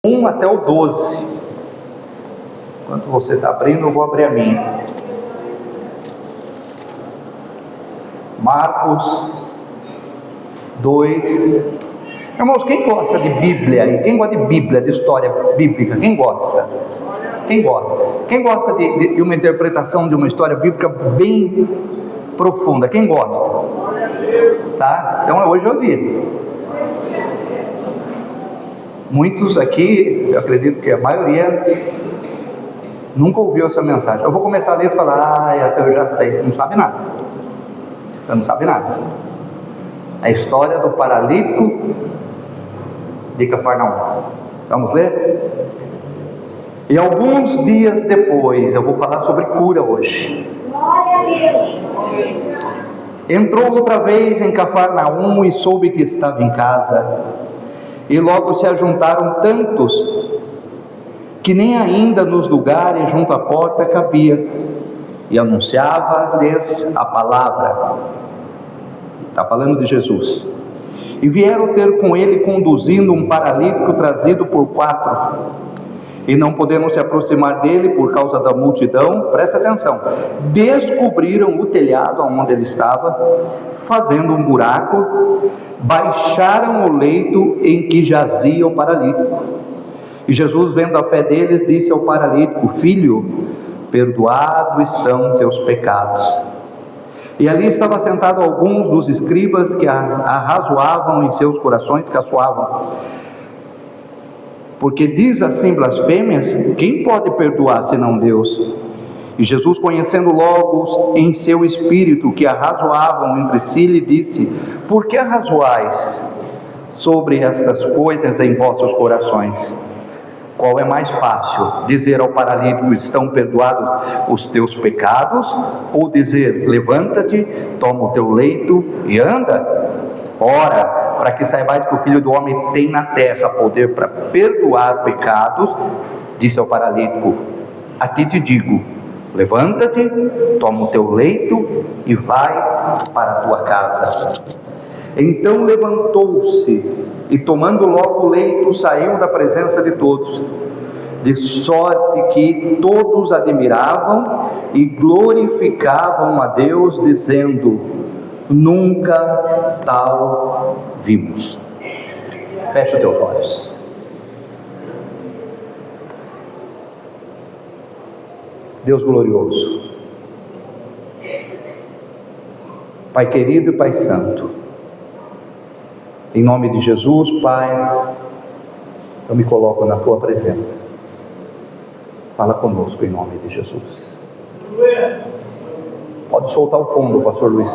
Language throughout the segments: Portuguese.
1 até o 12. Enquanto você está abrindo, eu vou abrir a minha. Marcos 2. Irmãos, quem gosta de Bíblia aí? Quem gosta de Bíblia, de história bíblica? Quem gosta? Quem gosta? Quem gosta de uma interpretação de uma história bíblica bem profunda? Quem gosta? Tá? Então hoje é o dia. Muitos aqui, eu acredito que a maioria nunca ouviu essa mensagem. Eu vou começar a ler e falar, essa eu já sei. Não sabe nada. Você não sabe nada. A história do paralítico de Cafarnaum. Vamos ler? E alguns dias depois, eu vou falar sobre cura hoje. Glória a Deus. Entrou outra vez em Cafarnaum e soube que estava em casa. E logo se ajuntaram tantos, que nem ainda nos lugares junto à porta cabia, e anunciava-lhes a palavra. Está falando de Jesus. E vieram ter com ele, conduzindo um paralítico trazido por 4, e não podendo se aproximar dele por causa da multidão. Presta atenção, descobriram o telhado onde ele estava, fazendo um buraco, baixaram o leito em que jazia o paralítico. E Jesus, vendo a fé deles, disse ao paralítico: filho, perdoados estão teus pecados. E ali estava sentado alguns dos escribas que arrazoavam em seus corações, caçoavam. Porque diz assim blasfêmias: quem pode perdoar senão Deus? E Jesus, conhecendo logo em seu espírito que arrazoavam entre si, lhe disse: por que arrazoais sobre estas coisas em vossos corações? Qual é mais fácil, dizer ao paralítico: estão perdoados os teus pecados, ou dizer: levanta-te, toma o teu leito e anda? Ora, para que saibais que o Filho do Homem tem na terra poder para perdoar pecados, disse ao paralítico: a ti te digo, levanta-te, toma o teu leito e vai para a tua casa. Então levantou-se e, tomando logo o leito, saiu da presença de todos, de sorte que todos admiravam e glorificavam a Deus, dizendo: nunca tal vimos. Fecha os teus olhos. Deus glorioso, Pai querido e Pai santo, em nome de Jesus, Pai, eu me coloco na Tua presença. Fala conosco em nome de Jesus. Pode soltar o fundo, Pastor Luiz.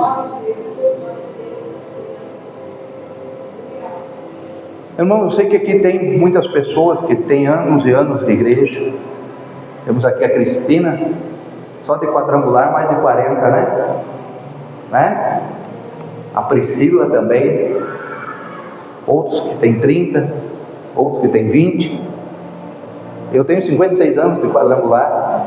Irmão, eu sei que aqui tem muitas pessoas que têm anos e anos de igreja. Temos aqui a Cristina, só de quadrangular, mais de 40, né? A Priscila também. Outros que têm 30, outros que têm 20. Eu tenho 56 anos de quadrangular.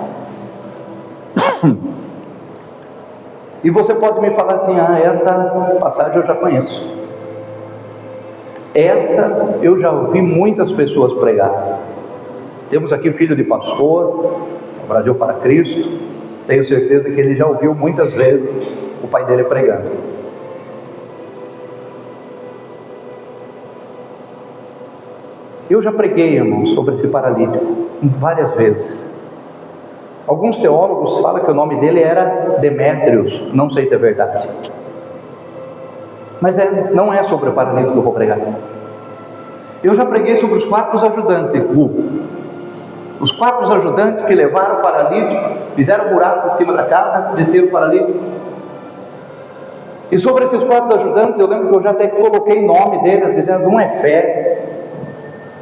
E você pode me falar assim: essa passagem eu já conheço. Essa eu já ouvi muitas pessoas pregar. Temos aqui filho de pastor, Brasil para Cristo. Tenho certeza que ele já ouviu muitas vezes o pai dele pregando. Eu já preguei, irmão, sobre esse paralítico várias vezes. Alguns teólogos falam que o nome dele era Demétrios, não sei se é verdade. Mas não é sobre o paralítico que eu vou pregar. Eu já preguei sobre os 4 ajudantes. Os 4 ajudantes que levaram o paralítico, fizeram um buraco por cima da casa, desceram o paralítico. E sobre esses 4 ajudantes, eu lembro que eu já até coloquei nome deles, dizendo: um é fé,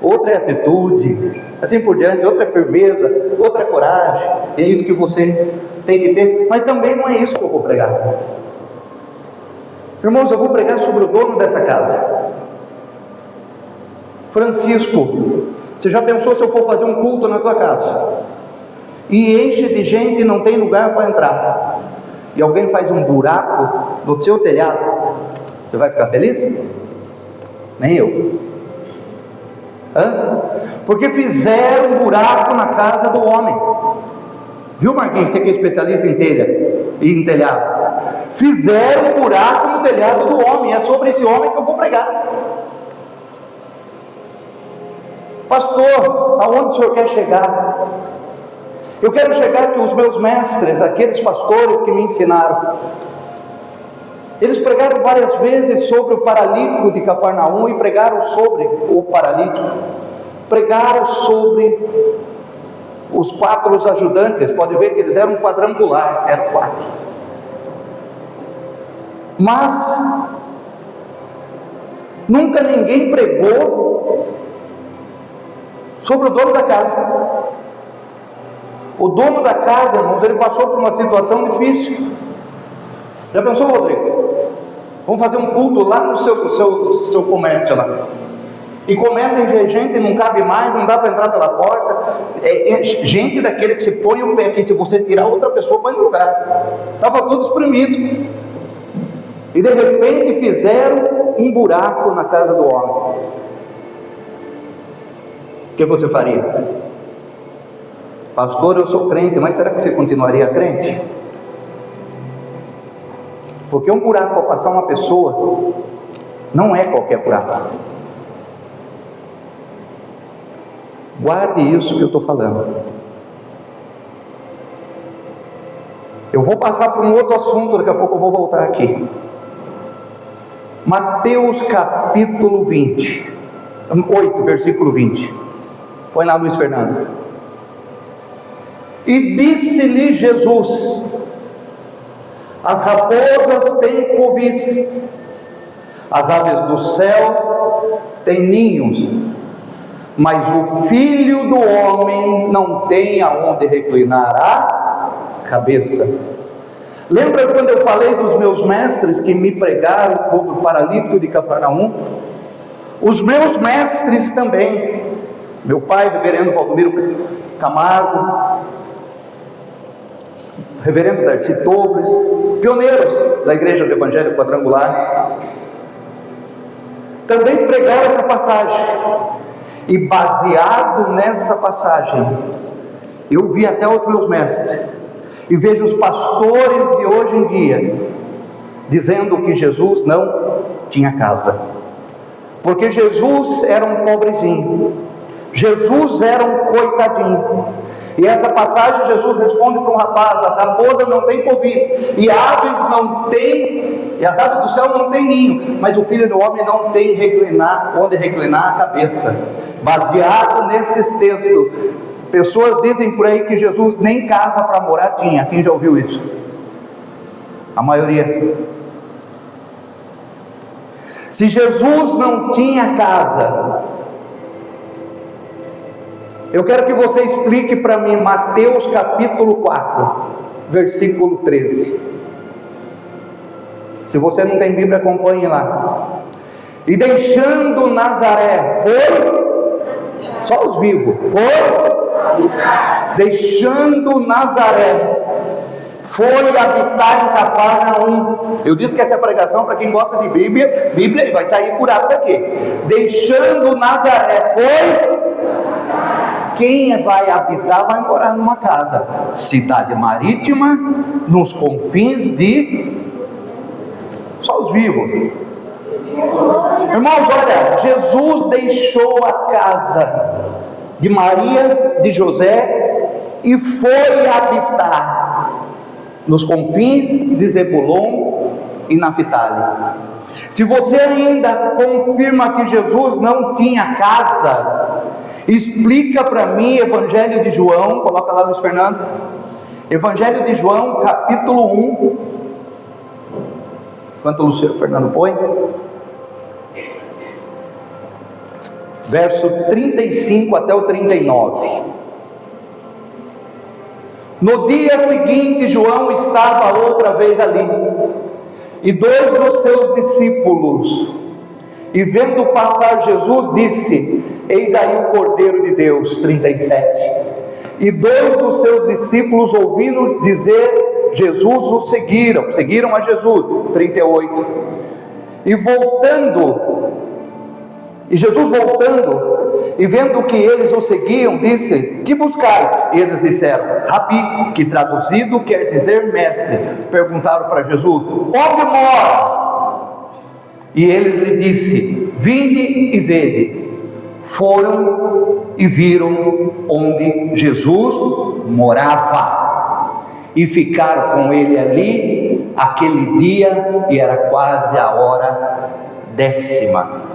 outra é atitude, assim por diante, outra é firmeza, outra é coragem. E é isso que você tem que ter. Mas também não é isso que eu vou pregar. Irmãos, eu vou pregar sobre o dono dessa casa, Francisco. Você já pensou se eu for fazer um culto na tua casa e enche de gente e não tem lugar para entrar, e alguém faz um buraco no seu telhado, você vai ficar feliz? Nem eu. Porque fizeram um buraco na casa do homem. Viu, Marquinhos, você que é especialista em telha e em telhado? Fizeram um buraco no telhado do homem. É sobre esse homem que eu vou pregar. Pastor, aonde o senhor quer chegar? Eu quero chegar que os meus mestres, aqueles pastores que me ensinaram, eles pregaram várias vezes sobre o paralítico de Cafarnaum e pregaram sobre o paralítico, pregaram sobre os 4 ajudantes. Pode ver que eles eram um quadrangular, eram 4. Mas nunca ninguém pregou sobre o dono da casa. O dono da casa, irmãos, ele passou por uma situação difícil. Já pensou, Rodrigo? Vamos fazer um culto lá no seu comércio lá. E começa a ver gente, não cabe mais, não dá para entrar pela porta. Gente daquele que se põe o pé aqui, se você tirar outra pessoa, põe no lugar. Estava tudo espremido. E de repente fizeram um buraco na casa do homem. O que você faria? Pastor, eu sou crente, mas será que você continuaria crente? Porque um buraco para passar uma pessoa não é qualquer buraco. Guarde isso que eu estou falando. Eu vou passar para um outro assunto, daqui a pouco eu vou voltar aqui. Mateus capítulo 8, versículo 20. Põe lá, Luiz Fernando. E disse-lhe Jesus: as raposas têm covis, as aves do céu têm ninhos, mas o Filho do Homem não tem aonde reclinar a cabeça. Lembra quando eu falei dos meus mestres que me pregaram sobre o paralítico de Cafarnaum? Os meus mestres também, meu pai, reverendo Valdomiro Camargo, reverendo Darcy Tobles, pioneiros da Igreja do Evangelho Quadrangular, também pregaram essa passagem. E baseado nessa passagem, eu vi até os meus mestres, e vejo os pastores de hoje em dia, dizendo que Jesus não tinha casa, porque Jesus era um pobrezinho, Jesus era um coitadinho. E essa passagem Jesus responde para um rapaz: a raposa não tem covil, e aves não tem, e as aves do céu não tem ninho, mas o Filho do Homem não tem onde reclinar a cabeça. Baseado nesses textos, pessoas dizem por aí que Jesus nem casa para morar tinha. Quem já ouviu isso? A maioria. Se Jesus não tinha casa, eu quero que você explique para mim Mateus capítulo 4, versículo 13. Se você não tem Bíblia, acompanhe lá. E deixando Nazaré, foi? Só os vivos, foi? Deixando Nazaré, foi habitar em Cafarnaum. Eu disse que essa é a pregação para quem gosta de Bíblia e vai sair curado daqui. Deixando Nazaré, foi? Quem vai habitar vai morar numa casa, cidade marítima, nos confins de... Só os vivos. Irmãos, olha, Jesus deixou a casa de Maria, de José, e foi habitar nos confins de Zebulon e Naftali. Se você ainda confirma que Jesus não tinha casa, explica para mim Evangelho de João, coloca lá, Luiz Fernando, Evangelho de João, capítulo 1, enquanto o Luciano Fernando põe, verso 35 até o 39. No dia seguinte, João estava outra vez ali, e 2 dos seus discípulos, e vendo passar Jesus, disse: eis aí o Cordeiro de Deus. 37. E 2 dos seus discípulos, ouvindo dizer Jesus, o seguiram a Jesus. 38. E Jesus voltando, e vendo que eles o seguiam, disse: que buscai? E eles disseram: Rabi, que traduzido quer dizer mestre. Perguntaram para Jesus: onde moras? E ele lhe disse: vinde e vede. Foram e viram onde Jesus morava, e ficaram com ele ali aquele dia, e era quase a hora 10ª.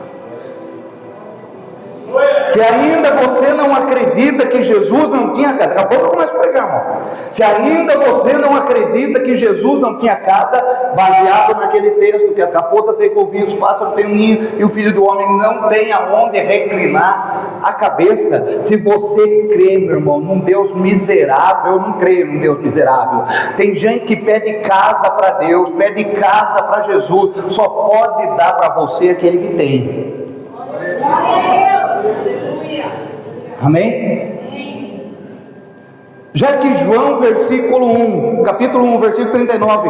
Se ainda você não acredita que Jesus não tinha casa, daqui a pouco eu começo a pregar, irmão. Se ainda você não acredita que Jesus não tinha casa, baseado naquele texto que as raposas têm covis, os pássaros têm um ninho e o Filho do Homem não tem aonde reclinar a cabeça. Se você crê, meu irmão, num Deus miserável, eu não creio num Deus miserável. Tem gente que pede casa para Deus, pede casa para Jesus, só pode dar para você aquele que tem. Amém? Já que João capítulo 1, versículo 39,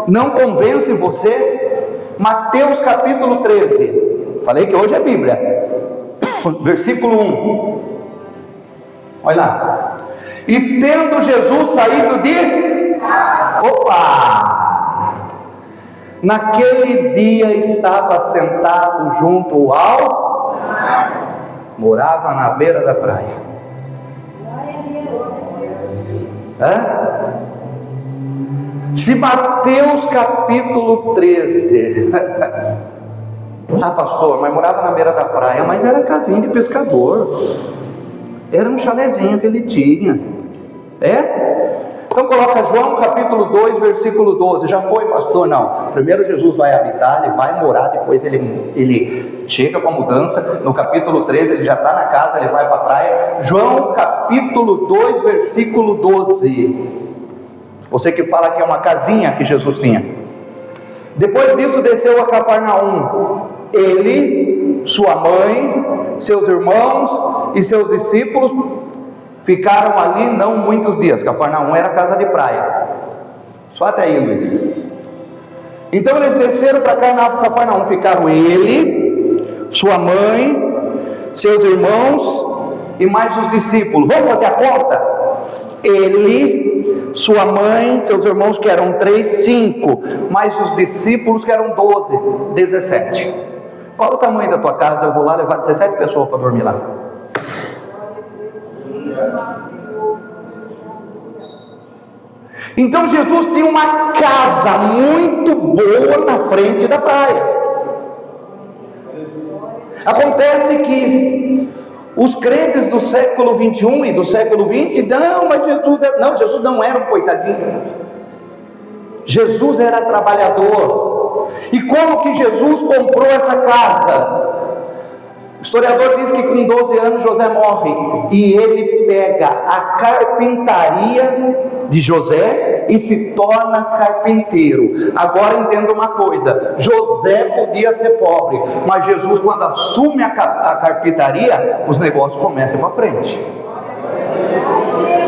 não convence você, Mateus capítulo 13, falei que hoje é Bíblia, versículo 1, olha lá: e tendo Jesus saído naquele dia estava sentado junto ao morava na beira da praia. Se Mateus capítulo 13 pastor, mas morava na beira da praia, mas era casinha de pescador, era um chalezinho que ele tinha. Então coloca João capítulo 2, versículo 12. Já foi, pastor? Não. Primeiro Jesus vai habitar, ele vai morar, depois ele chega com a mudança. No capítulo 13 ele já está na casa, ele vai para a praia. João capítulo 2, versículo 12. Você que fala que é uma casinha que Jesus tinha. Depois disso desceu a Cafarnaum. Ele, sua mãe, seus irmãos e seus discípulos ficaram ali não muitos dias. Cafarnaum era casa de praia. Só até aí, Luiz. Então eles desceram para Cafarnaum. Ficaram ele, sua mãe, seus irmãos e mais os discípulos. Vamos fazer a conta? Ele, sua mãe, seus irmãos, que eram 3, 5, mais os discípulos, que eram 12, 17. Qual é o tamanho da tua casa? Eu vou lá levar 17 pessoas para dormir lá. Então Jesus tinha uma casa muito boa na frente da praia. Acontece que os crentes do século 21 e do século 20, Jesus não era um coitadinho. Jesus era trabalhador. E como que Jesus comprou essa casa? O historiador diz que com 12 anos José morre, e ele pega a carpintaria de José e se torna carpinteiro. Agora entenda uma coisa: José podia ser pobre, mas Jesus, quando assume a carpintaria, os negócios começam para frente.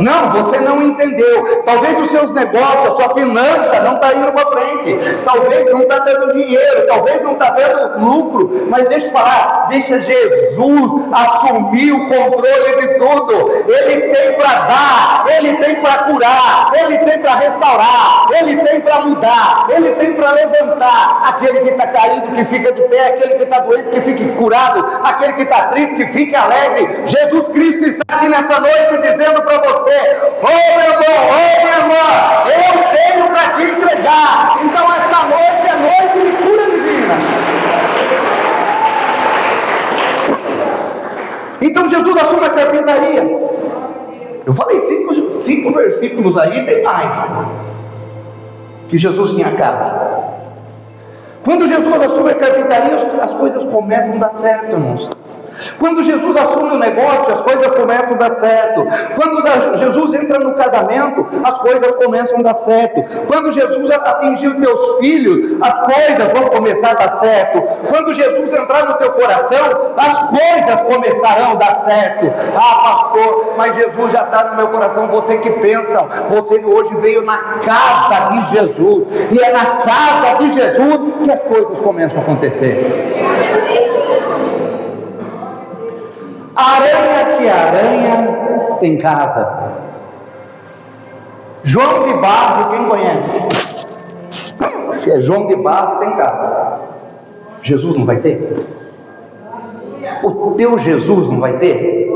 Não, você não entendeu. Talvez os seus negócios, a sua finança não está indo para frente. Talvez não está dando dinheiro, talvez não está dando lucro. Mas deixa eu falar, deixa Jesus assumir o controle de tudo. Ele tem para dar, Ele tem para curar, Ele tem para restaurar, Ele tem para mudar, Ele tem para levantar. Aquele que está caído, que fica de pé; aquele que está doente, que fique curado; aquele que está triste, que fique alegre. Jesus Cristo está aqui nessa noite dizendo para você: ô meu irmão, ô minha irmã, eu tenho para te entregar. Então essa noite é noite de cura divina. Então Jesus assume a carpintaria. Eu falei 5 versículos aí, tem mais, que Jesus tinha casa. Quando Jesus assume a carpintaria, as coisas começam a dar certo, irmãos. Quando Jesus assume o negócio, as coisas começam a dar certo. Quando Jesus entra no casamento, as coisas começam a dar certo. Quando Jesus atingir os teus filhos, as coisas vão começar a dar certo. Quando Jesus entrar no teu coração, as coisas começarão a dar certo. Ah, pastor, mas Jesus já está no meu coração. Você que pensa, você hoje veio na casa de Jesus, e é na casa de Jesus que as coisas começam a acontecer. Aranha que aranha tem casa. João de Barro, quem conhece? Que é João de Barro tem casa. Jesus não vai ter? O teu Jesus não vai ter?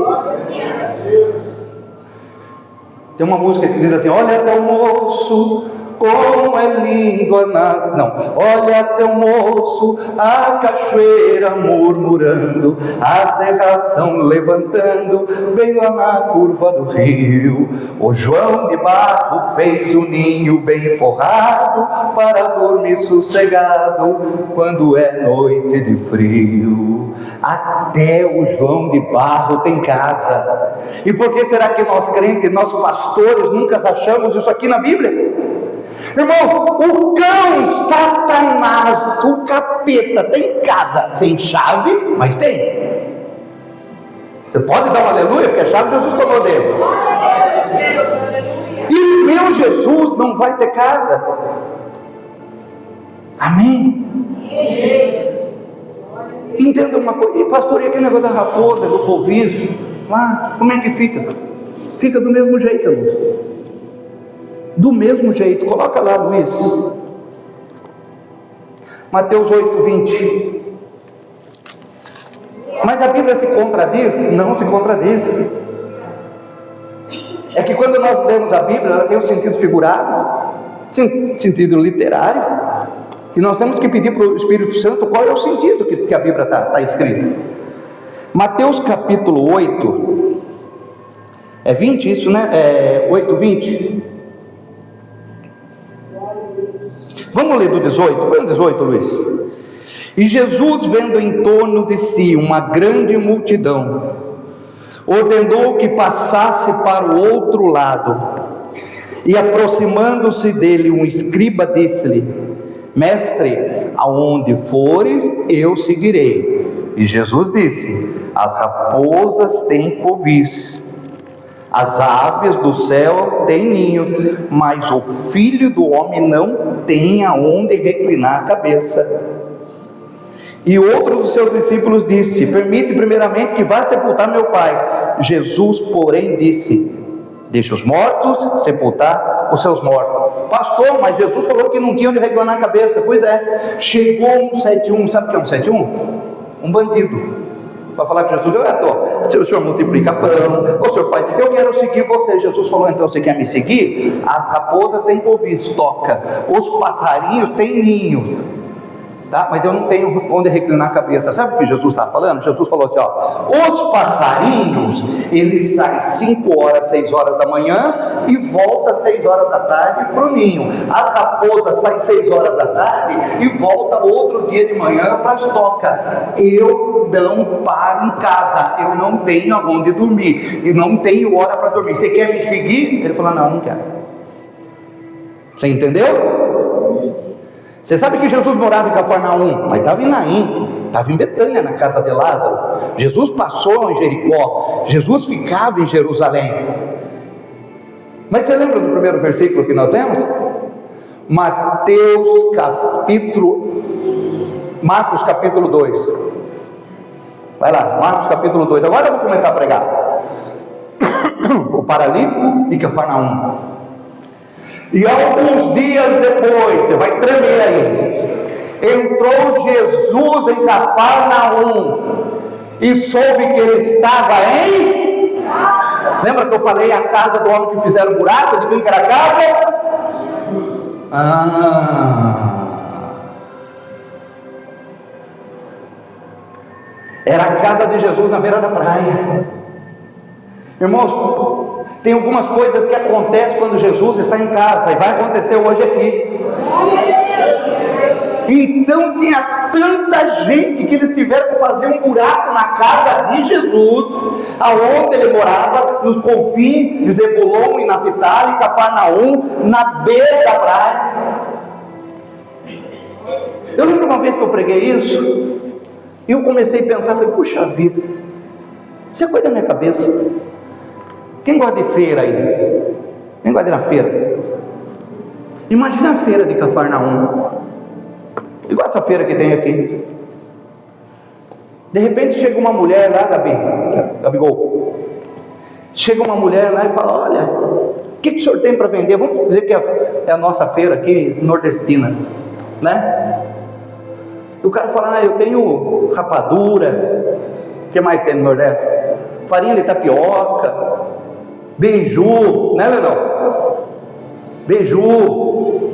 Tem uma música que diz assim: olha teu moço, como é lindo a nada. Não, olha teu moço, a cachoeira murmurando, a serração levantando, bem lá na curva do rio. O João de Barro fez um ninho bem forrado, para dormir sossegado, quando é noite de frio. Até o João de Barro tem casa. E por que será que nós crentes, nós pastores, nunca achamos isso aqui na Bíblia? Irmão, o cão, Satanás, o capeta tem casa, sem chave, mas tem. Você pode dar um aleluia, porque a chave Jesus tomou dele. E meu Jesus não vai ter casa. Amém? Entenda uma coisa. E pastor, e aquele negócio da raposa, do polviço lá, como é que fica? Fica do mesmo jeito, irmãos. Do mesmo jeito. Coloca lá, Luiz. Mateus 8, 20. Mas a Bíblia se contradiz? Não se contradiz. É que quando nós lemos a Bíblia, ela tem um sentido figurado, sentido literário, e nós temos que pedir para o Espírito Santo qual é o sentido que a Bíblia está escrita. Mateus capítulo 8, é 20 isso, né? É 8, 20. Vamos ler do 18, põe o 18, Luiz. E Jesus, vendo em torno de si uma grande multidão, ordenou que passasse para o outro lado, e aproximando-se dele um escriba, disse-lhe: Mestre, aonde fores, eu seguirei. E Jesus disse: As raposas têm covis, as aves do céu têm ninho, mas o Filho do Homem não tem aonde reclinar a cabeça. E outro dos seus discípulos disse: Permite primeiramente que vá sepultar meu pai. Jesus, porém, disse: Deixa os mortos sepultar os seus mortos. Pastor, mas Jesus falou que não tinha onde reclinar a cabeça. Pois é, chegou um 71, sabe o que é um 71? Um bandido. Para falar que Jesus, se o senhor multiplica pão, o senhor faz, eu quero seguir você. Jesus falou: então você quer me seguir? As raposas têm covis, toca, os passarinhos têm ninho, tá? Mas eu não tenho onde reclinar a cabeça. Sabe o que Jesus estava falando? Jesus falou assim: ó, os passarinhos, eles saem 5 horas, 6 horas da manhã e volta 6 horas da tarde para o ninho. As raposas saem 6 horas da tarde e volta outro dia de manhã para as tocas. Eu não paro em casa, eu não tenho aonde dormir, e não tenho hora para dormir. Você quer me seguir? Ele falou: não quero. Você entendeu? Você sabe que Jesus morava em Cafarnaum, mas estava em Naim, estava em Betânia, na casa de Lázaro. Jesus passou em Jericó, Jesus ficava em Jerusalém. Mas você lembra do primeiro versículo que nós lemos? Marcos capítulo 2. Vai lá, Marcos capítulo 2. Agora eu vou começar a pregar. O paralítico e Cafarnaum. E alguns dias depois, você vai tremer aí, entrou Jesus em Cafarnaum e soube que ele estava em... Lembra que eu falei a casa do homem que fizeram o buraco? De quem que era a casa? Era a casa de Jesus na beira da praia. Irmãos, tem algumas coisas que acontecem quando Jesus está em casa, e vai acontecer hoje aqui. Então tinha tanta gente que eles tiveram que fazer um buraco na casa de Jesus, aonde ele morava, nos confins de Zebulon e Naftali, Cafarnaum, na beira da praia. Eu lembro uma vez que eu preguei isso, e eu comecei a pensar, falei: puxa vida, isso é coisa da minha cabeça. Quem gosta de feira aí? Quem gosta de ir na feira? Imagina a feira de Cafarnaum, igual essa feira que tem aqui. De repente chega uma mulher lá, Gabigol, chega uma mulher lá e fala: olha, o que o senhor tem para vender? Vamos dizer que é a nossa feira aqui, nordestina, né? E o cara fala: eu tenho rapadura, o que mais tem no Nordeste? Farinha de tapioca, beiju, né, Leandrão? Beiju,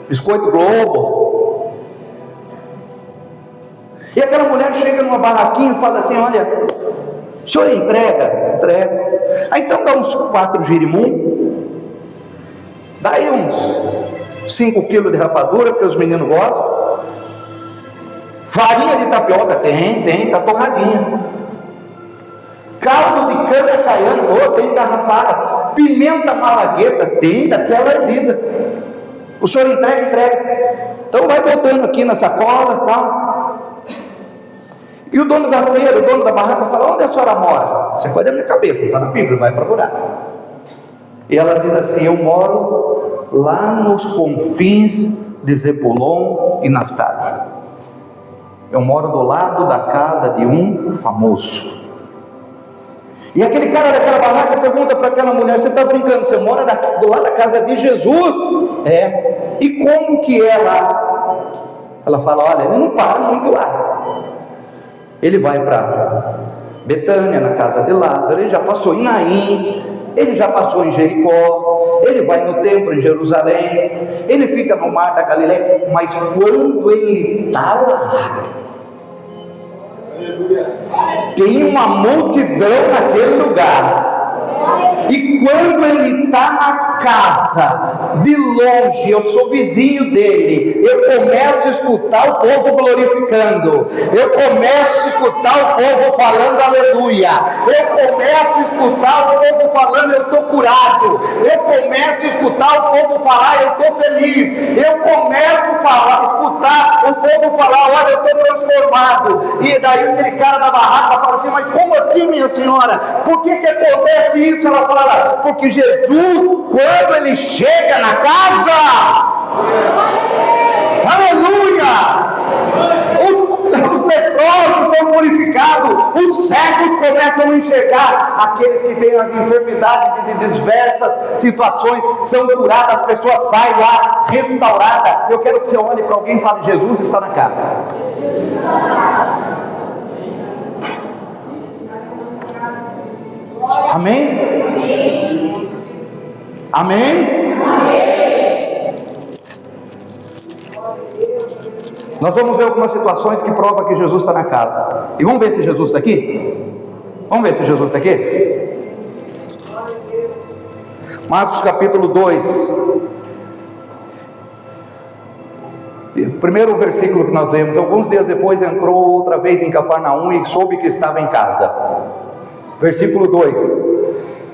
biscoito Globo. E aquela mulher chega numa barraquinha e fala assim: olha, o senhor entrega? Entrega. Aí então dá uns 4 girimum, dá aí uns 5 quilos de rapadura, porque os meninos gostam. Farinha de tapioca? Tem, tá torradinha. Caldo de cana caiana? Tem garrafada. Pimenta malagueta? Tem, daquela ardida. O senhor entrega. Então vai botando aqui na sacola e tal. E o dono da feira, o dono da barraca fala: onde a senhora mora? Você pode da minha cabeça, não está na Bíblia, vai procurar. E ela diz assim: eu moro lá nos confins de Zebulon e Naftali. Eu moro do lado da casa de um famoso. E aquele cara daquela barraca pergunta para aquela mulher: você está brincando? Você mora do lado da casa de Jesus? É. E como que é lá? Ela fala: olha, ele não para muito lá. Ele vai para Betânia, na casa de Lázaro. Ele já passou em Naim. Ele já passou em Jericó. Ele vai no templo em Jerusalém. Ele fica no mar da Galileia. Mas quando ele está lá, tem uma multidão naquele lugar. E quando ele está na casa, de longe, eu sou vizinho dele, eu começo a escutar o povo glorificando, eu começo a escutar o povo falando aleluia, eu começo a escutar o povo falando eu estou curado, eu começo a escutar o povo falar eu estou feliz, eu começo a escutar o povo falar: olha, eu estou transformado. E daí aquele cara da barraca fala assim: mas como assim, minha senhora? Por que acontece isso? Ela fala: porque Jesus, quando ele chega na casa, aleluia, os leprosos são purificados, os cegos começam a enxergar, aqueles que têm as enfermidades de diversas situações são curadas, as pessoas saem lá restauradas. Eu quero que você olhe para alguém e fale: Jesus está na casa. Amém? Amém? Nós vamos ver algumas situações que provam que Jesus está na casa. E vamos ver se Jesus está aqui? Vamos ver se Jesus está aqui? Marcos capítulo 2. O primeiro versículo que nós lemos: então, alguns dias depois entrou outra vez em Cafarnaum e soube que estava em casa. Versículo 2: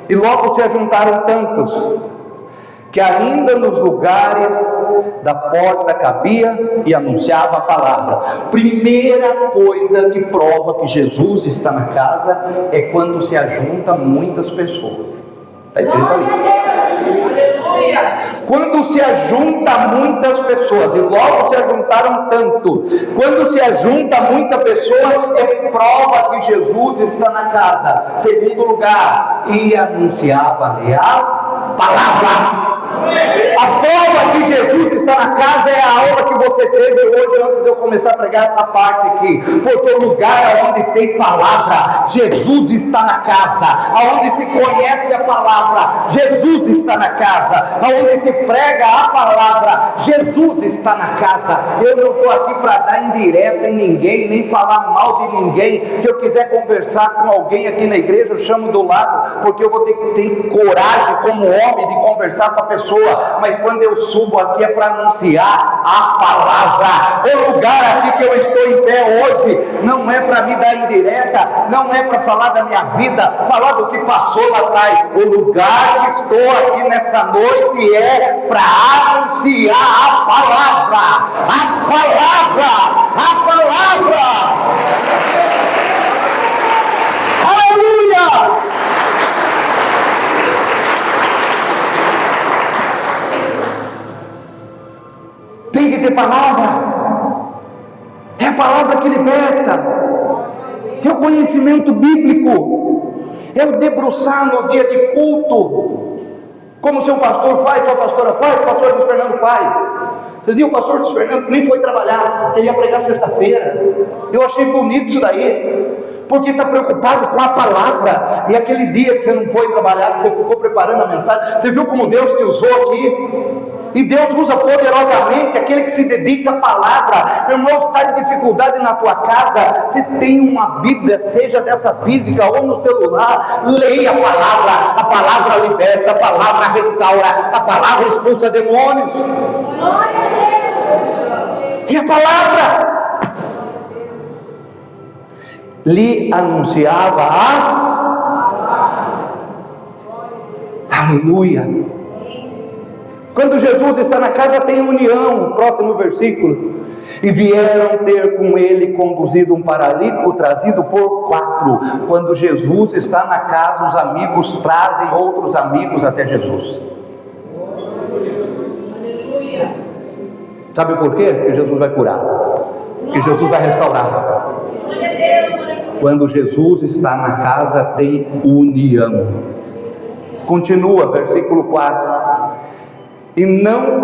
e logo se ajuntaram tantos, que ainda nos lugares da porta cabia e anunciava a palavra. Primeira coisa que prova que Jesus está na casa é quando se ajuntam muitas pessoas. Está escrito ali. Quando se ajunta muitas pessoas, e logo se ajuntaram tanto, quando se ajunta muita pessoa, é prova que Jesus está na casa. Segundo lugar, e anunciava-lhe a palavra. A prova que Jesus está na casa é a aula que você teve hoje, antes de eu começar a pregar essa parte aqui. Porque o lugar onde tem palavra, Jesus está na casa. Aonde se conhece a palavra, Jesus está na casa. Aonde se prega a palavra, Jesus está na casa. Eu não estou aqui para dar indireta em ninguém, nem falar mal de ninguém. Se eu quiser conversar com alguém aqui na igreja, eu chamo do lado, porque eu vou ter coragem como homem de conversar com a pessoa. Mas quando eu subo aqui é para anunciar a palavra. O lugar aqui que eu estou em pé hoje não é para me dar indireta, não é para falar da minha vida, falar do que passou lá atrás. O lugar que estou aqui nessa noite é para anunciar a palavra. A palavra, a palavra. Aleluia! Tem que ter palavra. É a palavra que liberta. ter o conhecimento bíblico, é o debruçar no dia de culto, como o seu pastor faz, sua pastora faz, o pastor Luiz Fernando faz. Você viu, o pastor Luiz Fernando nem foi trabalhar, queria pregar sexta-feira. Eu achei bonito isso daí, porque está preocupado com a palavra. E aquele dia que você não foi trabalhar, que você ficou preparando a mensagem, você viu como Deus te usou aqui? E Deus usa poderosamente aquele que se dedica à palavra. Meu irmão, está em dificuldade na tua casa, se tem uma Bíblia, seja dessa física ou no celular, leia a palavra liberta, a palavra restaura, a palavra expulsa demônios. E a palavra lhe anunciava aleluia. Quando Jesus está na casa tem união, próximo versículo. E vieram ter com ele conduzido um paralítico trazido por 4. Quando Jesus está na casa, os amigos trazem outros amigos até Jesus. Sabe por quê? Porque Jesus vai curar, porque Jesus vai restaurar. Quando Jesus está na casa tem união. Continua, versículo 4. E não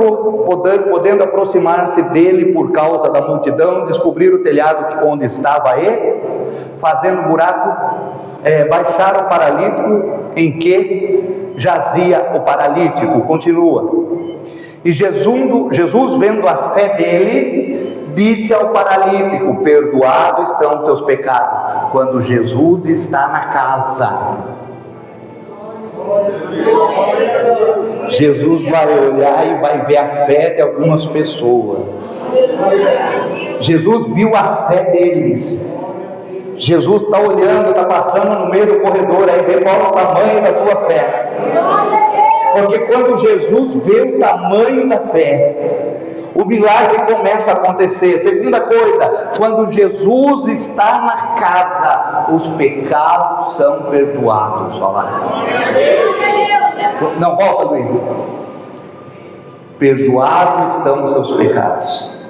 podendo aproximar-se dele por causa da multidão, descobrir o telhado onde estava ele, fazendo buraco, baixaram o paralítico em que jazia o paralítico. Continua. E Jesus, vendo a fé dele, disse ao paralítico: perdoados estão os seus pecados. Quando Jesus está na casa, Jesus vai olhar e vai ver a fé de algumas pessoas. Jesus viu a fé deles. Jesus está olhando, está passando no meio do corredor, aí vê qual é o tamanho da sua fé. Porque quando Jesus vê o tamanho da fé, o milagre começa a acontecer. Segunda coisa, quando Jesus está na casa, os pecados são perdoados. Olha lá. Não, volta, Luiz. Perdoados estão os seus pecados.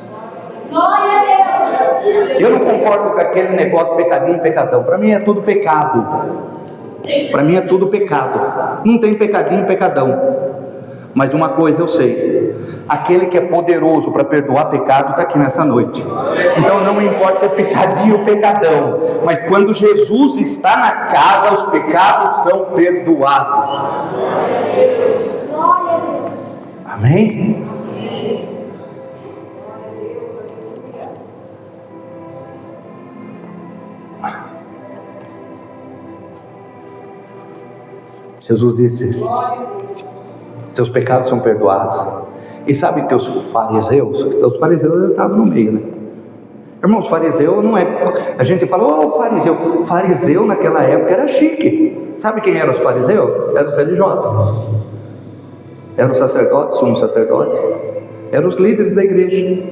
Glória a Deus. Eu não concordo com aquele negócio pecadinho e pecadão. Para mim é tudo pecado. Para mim é tudo pecado. Não tem pecadinho e pecadão. Mas uma coisa eu sei: aquele que é poderoso para perdoar pecado está aqui nessa noite. Então não importa se é pecadinho ou pecadão, mas quando Jesus está na casa, os pecados são perdoados. Amém? Jesus disse: seus pecados são perdoados. E sabe que os fariseus eles estavam no meio, né? Irmãos, fariseu não é... A gente fala, fariseu naquela época era chique. Sabe quem eram os fariseus? Eram os religiosos. Eram os sacerdotes, sumo sacerdote. Eram os líderes da igreja.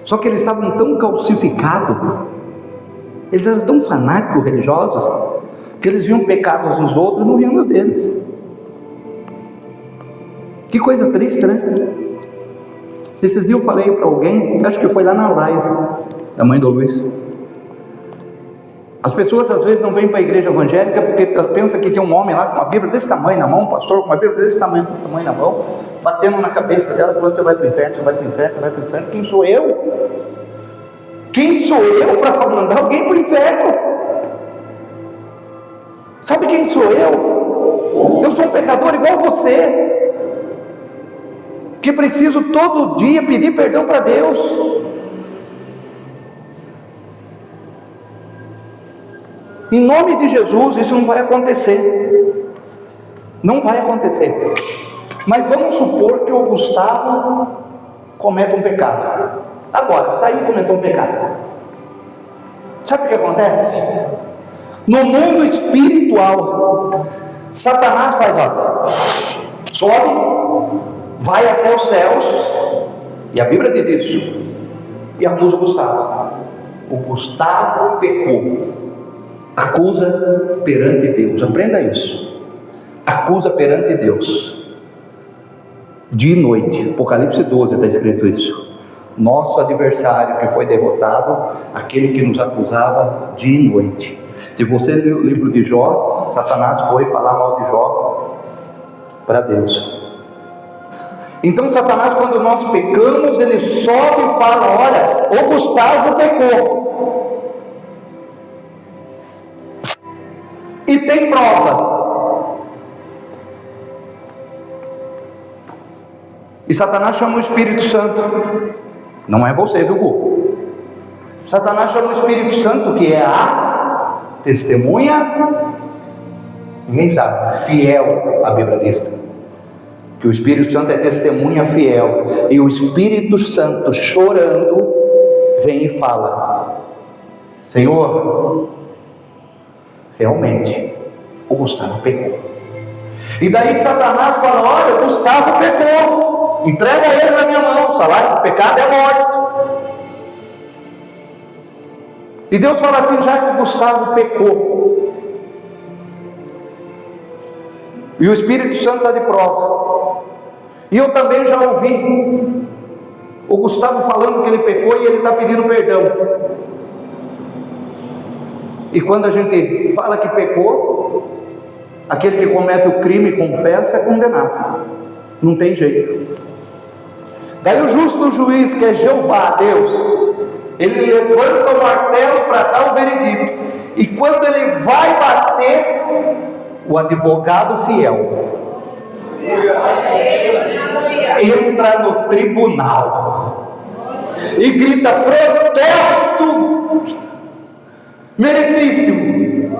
Só que eles estavam tão calcificados, eles eram tão fanáticos religiosos, que eles viam pecados nos outros e não viam nos deles. Que coisa triste, né? Esses dias eu falei para alguém, acho que foi lá na live da mãe do Luiz. As pessoas às vezes não vêm para a igreja evangélica porque pensam que tem um homem lá com uma Bíblia desse tamanho na mão, um pastor com uma Bíblia desse tamanho na mão, batendo na cabeça dela, falando: você vai para o inferno, você vai para o inferno, você vai para o inferno. Quem sou eu? Quem sou eu para mandar alguém para o inferno? Sabe quem sou eu? Eu sou um pecador igual você, que preciso todo dia pedir perdão para Deus. Em nome de Jesus, isso não vai acontecer. Não vai acontecer. Mas vamos supor que o Gustavo cometa um pecado. Agora, saiu e cometeu um pecado. Sabe o que acontece? No mundo espiritual, Satanás faz, sobe, vai até os céus, e a Bíblia diz isso, e acusa o Gustavo. O Gustavo pecou. Acusa perante Deus. Aprenda isso. Acusa perante Deus. Dia e noite. Apocalipse 12 está escrito isso. nosso adversário que foi derrotado, aquele que nos acusava dia e noite. Se você ler o livro de Jó, Satanás foi falar mal de Jó para Deus. Então Satanás, quando nós pecamos, ele sobe e fala: olha, o Gustavo pecou, e tem prova. E Satanás chama o Espírito Santo. Não é você, viu, Gu? Satanás chama o Espírito Santo, que é a testemunha, ninguém sabe, fiel, a Bíblia diz que o Espírito Santo é testemunha fiel. E o Espírito Santo, chorando, vem e fala: Senhor, realmente o Gustavo pecou. E daí Satanás fala: olha, o Gustavo pecou, entrega ele na minha mão, o salário do pecado é morte. E Deus fala assim: já que o Gustavo pecou, e o Espírito Santo está de prova, e eu também já ouvi o Gustavo falando que ele pecou e ele está pedindo perdão. E quando a gente fala que pecou, aquele que comete o crime e confessa é condenado, não tem jeito. Daí o justo juiz, que é Jeová, Deus, ele levanta o martelo para dar o veredito, e quando ele vai bater, o advogado fiel entra no tribunal e grita: protesto meritíssimo.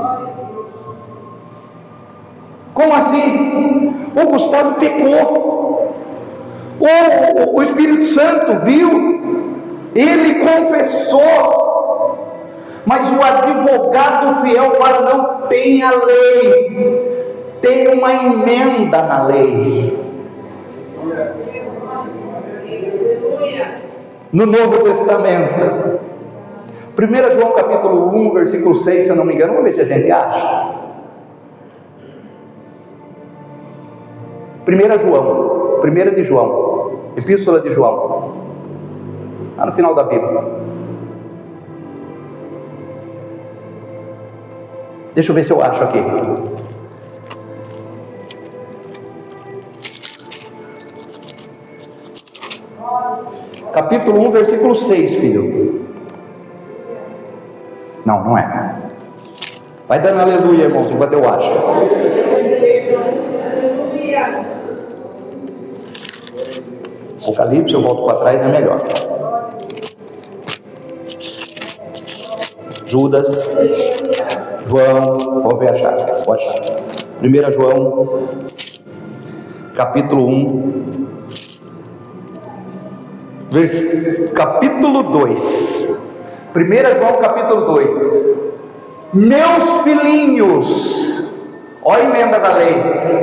Como assim? O Gustavo pecou, o Espírito Santo viu, ele confessou, mas o advogado fiel fala: não tem a lei, tem uma emenda na lei. No Novo Testamento, 1 João capítulo 1, versículo 6, se eu não me engano, vamos ver se a gente acha. 1 de João, Epístola de João, lá no final da Bíblia. Deixa eu ver se eu acho aqui. Capítulo 1, versículo 6, filho. Não, não é. Vai dando aleluia, irmãos, enquanto eu acho. Apocalipse, eu volto para trás, é melhor. Judas, João, vou ver achar, vou achar. 1 João, capítulo 1, capítulo 2. 1 João, capítulo 2. Meus filhinhos, olha a emenda da lei: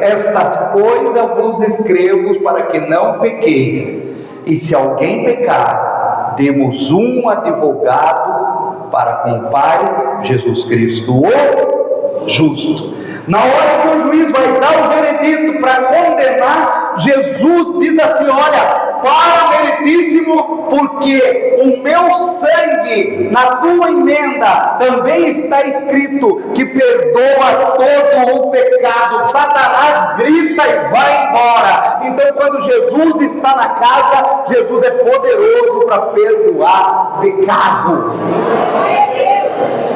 estas coisas vos escrevo para que não pequeis. E se alguém pecar, temos um advogado para com o Pai, Jesus Cristo, o justo. Na hora que o juiz vai dar o veredito para condenar, Jesus diz assim: olha, para, meritíssimo, porque o meu sangue na tua emenda também está escrito que perdoa todo o pecado. Satanás grita e vai embora. Então, quando Jesus está na casa, Jesus é poderoso para perdoar pecado.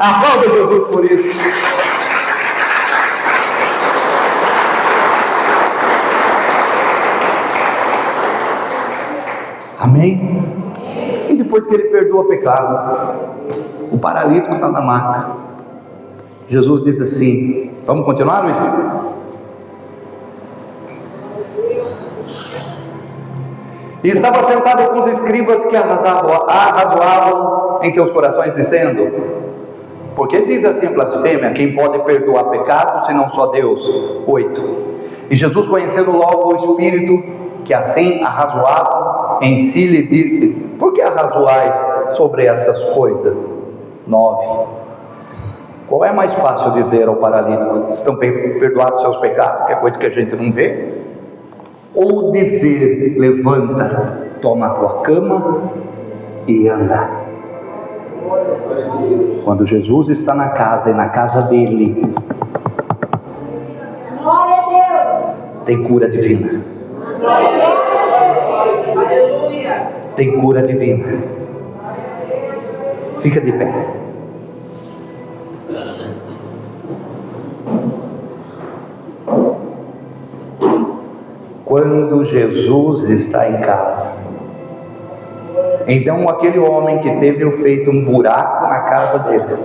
Aplauda Jesus por isso. Amém? E depois que ele perdoa pecado, o paralítico está na maca. Jesus diz assim: vamos continuar, Luiz? E estava sentado com os escribas que arrazoavam em seus corações, dizendo: porque diz assim blasfêmia, quem pode perdoar pecado, senão só Deus? 8. E Jesus, conhecendo logo o Espírito que assim arrazoava em si, lhe disse: por que arrazoais sobre essas coisas? 9. Qual é mais fácil dizer ao paralítico: estão perdoados seus pecados, que é coisa que a gente não vê? Ou dizer: levanta, toma a tua cama e anda. Quando Jesus está na casa e na casa dele, tem cura divina. Tem cura divina. Fica de pé. Quando Jesus está em casa, então aquele homem que teve feito um buraco na casa dele,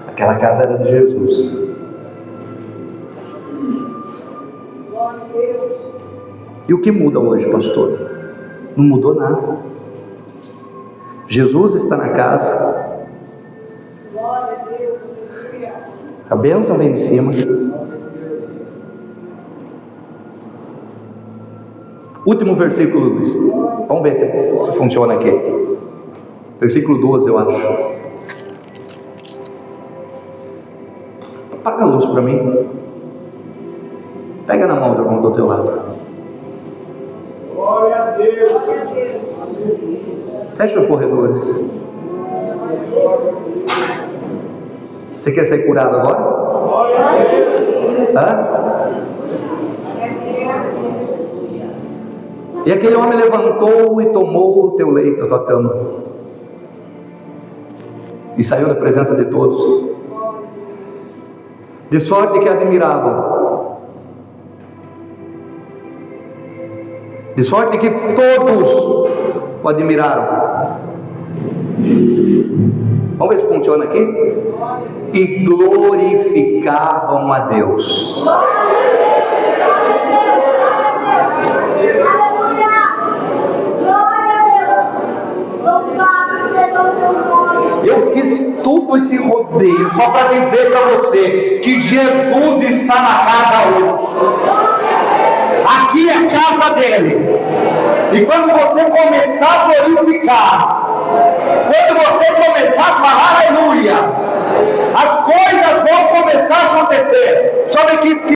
aquela casa era de Jesus. E o que muda hoje, pastor? Não mudou nada. Jesus está na casa, a bênção vem de cima. Último versículo, Luiz. Vamos ver se funciona aqui. Versículo 12, eu acho. Apaga a luz para mim. Pega na mão do irmão do teu lado. Glória a Deus. Fecha os corredores. Você quer ser curado agora? Glória a Deus. Hã? E aquele homem levantou e tomou o teu leito, a tua cama, e saiu da presença de todos, de sorte que admiravam, de sorte que todos o admiraram. Vamos ver se funciona aqui. E glorificavam a Deus. Eu fiz tudo esse rodeio só para dizer para você que Jesus está na casa hoje. Aqui é a casa dele. E quando você começar a glorificar,